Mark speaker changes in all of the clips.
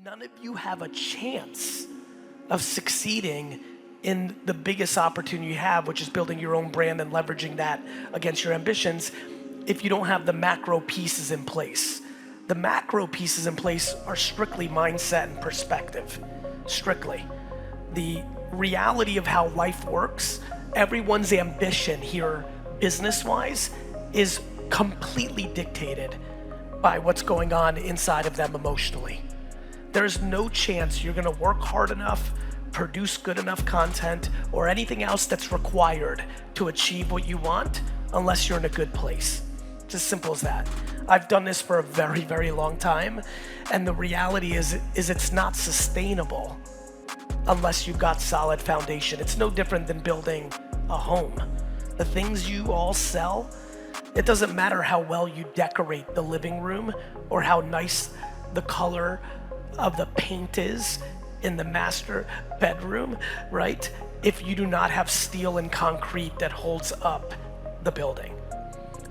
Speaker 1: none of you have a chance of succeeding in the biggest opportunity you have, which is building your own brand and leveraging that against your ambitions, if you don't have the macro pieces in place. The macro pieces in place are strictly mindset and perspective, strictly. The reality of how life works, everyone's ambition here, business-wise, is completely dictated by what's going on inside of them emotionally. There's no chance you're gonna work hard enough, produce good enough content, or anything else that's required to achieve what you want unless you're in a good place. It's as simple as that. I've done this for a very, very long time, and the reality is it's not sustainable unless you've got solid foundation. It's no different than building a home. The things you all sell, it doesn't matter how well you decorate the living room or how nice the color of the paint is in the master bedroom, right? If you do not have steel and concrete that holds up the building.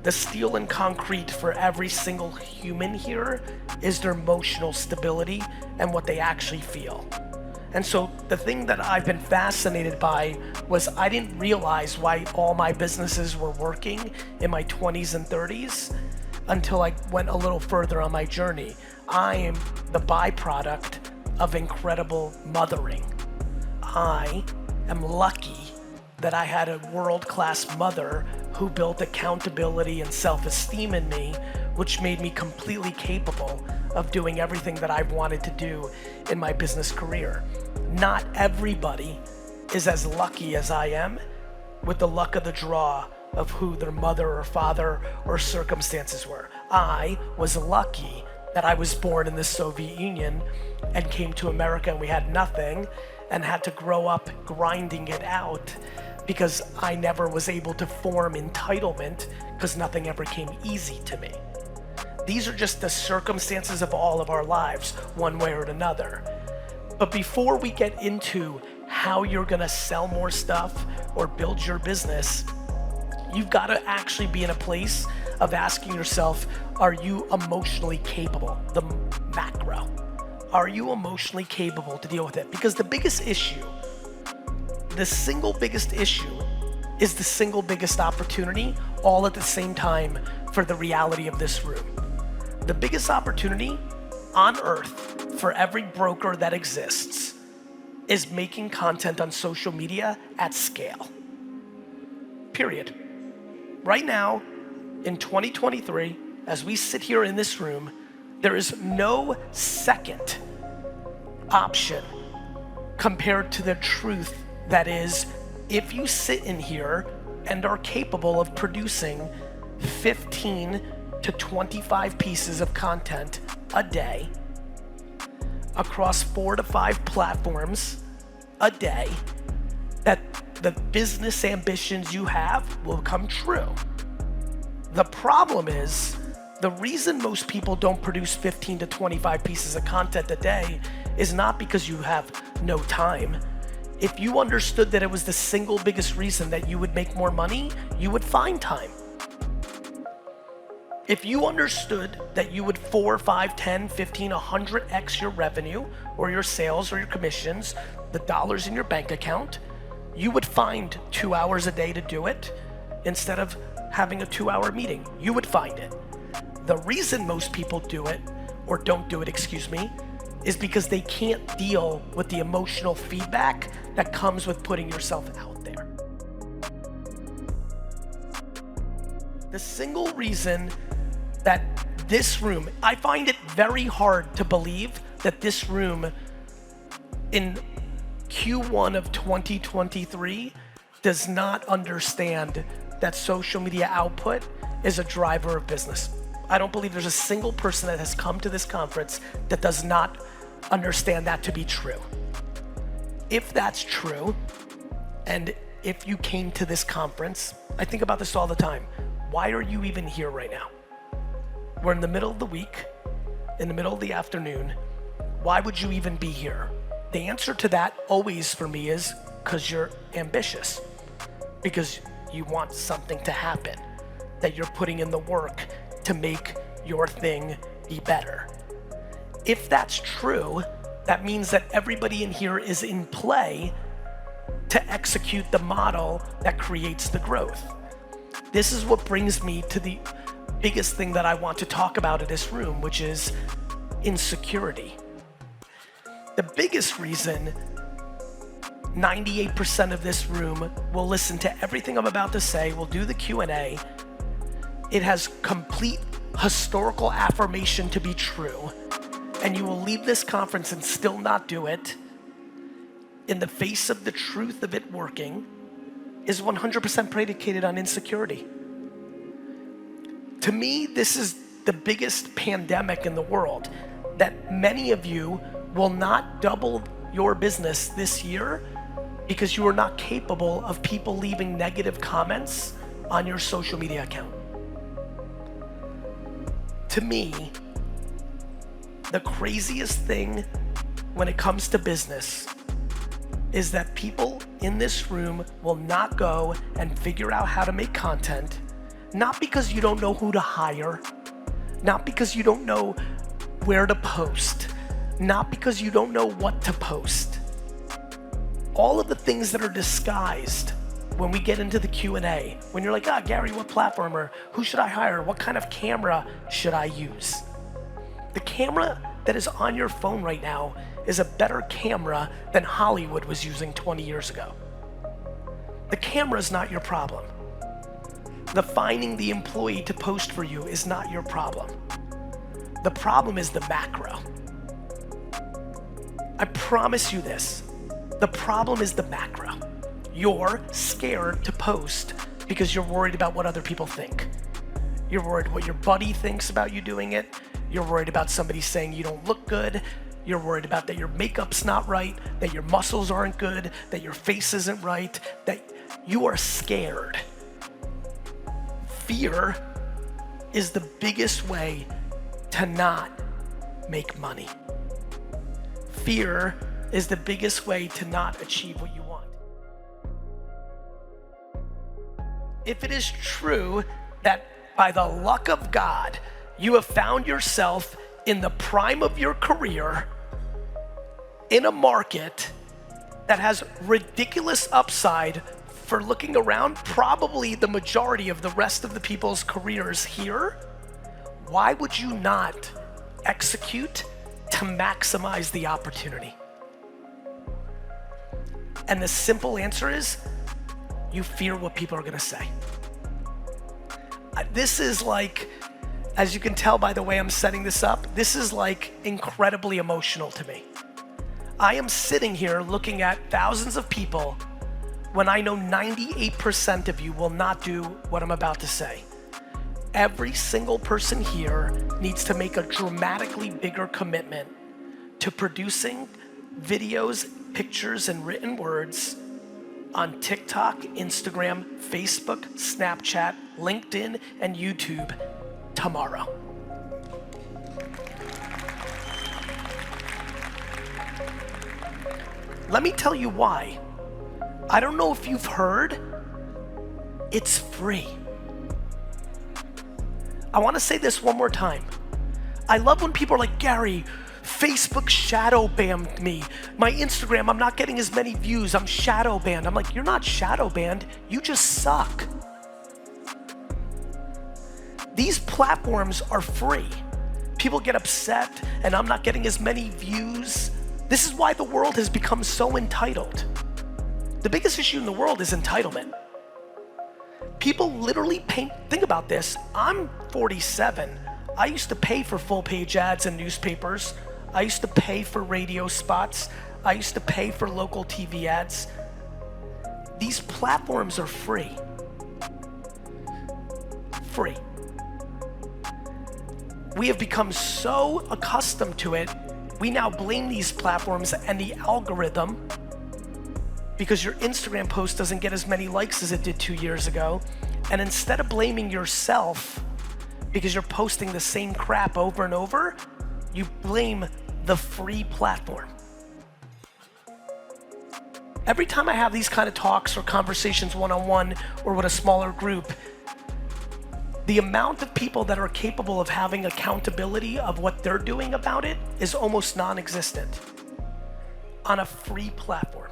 Speaker 1: The steel and concrete for every single human here is their emotional stability and what they actually feel. And so the thing that I've been fascinated by was I didn't realize why all my businesses were working in my 20s and 30s until I went a little further on my journey. I am the byproduct of incredible mothering. I am lucky that I had a world-class mother who built accountability and self-esteem in me, which made me completely capable of doing everything that I've wanted to do in my business career. Not everybody is as lucky as I am with the luck of the draw of who their mother or father or circumstances were. I was lucky that I was born in the Soviet Union and came to America and we had nothing and had to grow up grinding it out because I never was able to form entitlement because nothing ever came easy to me. These are just the circumstances of all of our lives, one way or another. But before we get into how you're gonna sell more stuff or build your business, you've gotta actually be in a place of asking yourself, are you emotionally capable? The macro. Are you emotionally capable to deal with it? Because the biggest issue, the single biggest issue is the single biggest opportunity all at the same time for the reality of this room. The biggest opportunity on earth for every broker that exists is making content on social media at scale. Period. Right now, in 2023, as we sit here in this room, there is no second option compared to the truth that is, if you sit in here and are capable of producing 15 to 25 pieces of content a day across 4 to 5 platforms a day, that the business ambitions you have will come true. The problem is, the reason most people don't produce 15 to 25 pieces of content a day is not because you have no time. If you understood that it was the single biggest reason that you would make more money, you would find time. If you understood that you would 4, 5, 10, 15, 100x your revenue or your sales or your commissions, the dollars in your bank account, you would find 2 hours a day to do it instead of having a 2-hour meeting. You would find it. The reason most people do it, or don't do it, excuse me, is because they can't deal with the emotional feedback that comes with putting yourself out there. The single reason that this room, I find it very hard to believe that this room in Q1 of 2023 does not understand that social media output is a driver of business. I don't believe there's a single person that has come to this conference that does not understand that to be true. If that's true, and if you came to this conference, I think about this all the time. Why are you even here right now? We're in the middle of the week, in the middle of the afternoon. Why would you even be here? The answer to that always for me is because you're ambitious, because you want something to happen, that you're putting in the work to make your thing be better. If that's true, That means that everybody in here is in play to execute the model that creates the growth. This is what brings me to the biggest thing that I want to talk about in this room, which is insecurity. The biggest reason 98% of this room will listen to everything I'm about to say, will do the Q&A. It has complete historical affirmation to be true, and you will leave this conference and still not do it in the face of the truth of it working, is 100% predicated on insecurity. To me, this is the biggest pandemic in the world, that many of you will not double your business this year because you are not capable of people leaving negative comments on your social media account. To me, the craziest thing when it comes to business is that people in this room will not go and figure out how to make content, not because you don't know who to hire, not because you don't know where to post, not because you don't know what to post. All of the things that are disguised when we get into the Q&A, when you're like, Gary, what platform, or who should I hire? What kind of camera should I use? The camera that is on your phone right now is a better camera than Hollywood was using 20 years ago. The camera is not your problem. The finding the employee to post for you is not your problem. The problem is the macro. I promise you this. The problem is the macro. You're scared to post because you're worried about what other people think. You're worried what your buddy thinks about you doing it. You're worried about somebody saying you don't look good. You're worried about that your makeup's not right, that your muscles aren't good, that your face isn't right, that you are scared. Fear is the biggest way to not make money. Fear is the biggest way to not achieve what you want. If it is true that by the luck of God, you have found yourself in the prime of your career in a market that has ridiculous upside for looking around probably the majority of the rest of the people's careers here, why would you not execute to maximize the opportunity? And the simple answer is, you fear what people are gonna say. This is like, as you can tell by the way I'm setting this up, this is like incredibly emotional to me. I am sitting here looking at thousands of people when I know 98% of you will not do what I'm about to say. Every single person here needs to make a dramatically bigger commitment to producing videos, pictures, and written words on TikTok, Instagram, Facebook, Snapchat, LinkedIn, and YouTube tomorrow. Let me tell you why. I don't know if you've heard, it's free. I wanna say this one more time. I love when people are like, Gary, Facebook shadow banned me. My Instagram, I'm not getting as many views, I'm shadow banned. I'm like, you're not shadow banned, you just suck. These platforms are free. People get upset and I'm not getting as many views. This is why the world has become so entitled. The biggest issue in the world is entitlement. People literally think about this. I'm 47. I used to pay for full page ads in newspapers. I used to pay for radio spots. I used to pay for local TV ads. These platforms are free. Free. We have become so accustomed to it, we now blame these platforms and the algorithm because your Instagram post doesn't get as many likes as it did 2 years ago. And instead of blaming yourself because you're posting the same crap over and over, you blame the free platform. Every time I have these kind of talks or conversations one-on-one or with a smaller group, the amount of people that are capable of having accountability of what they're doing about it is almost non-existent. on a free platform.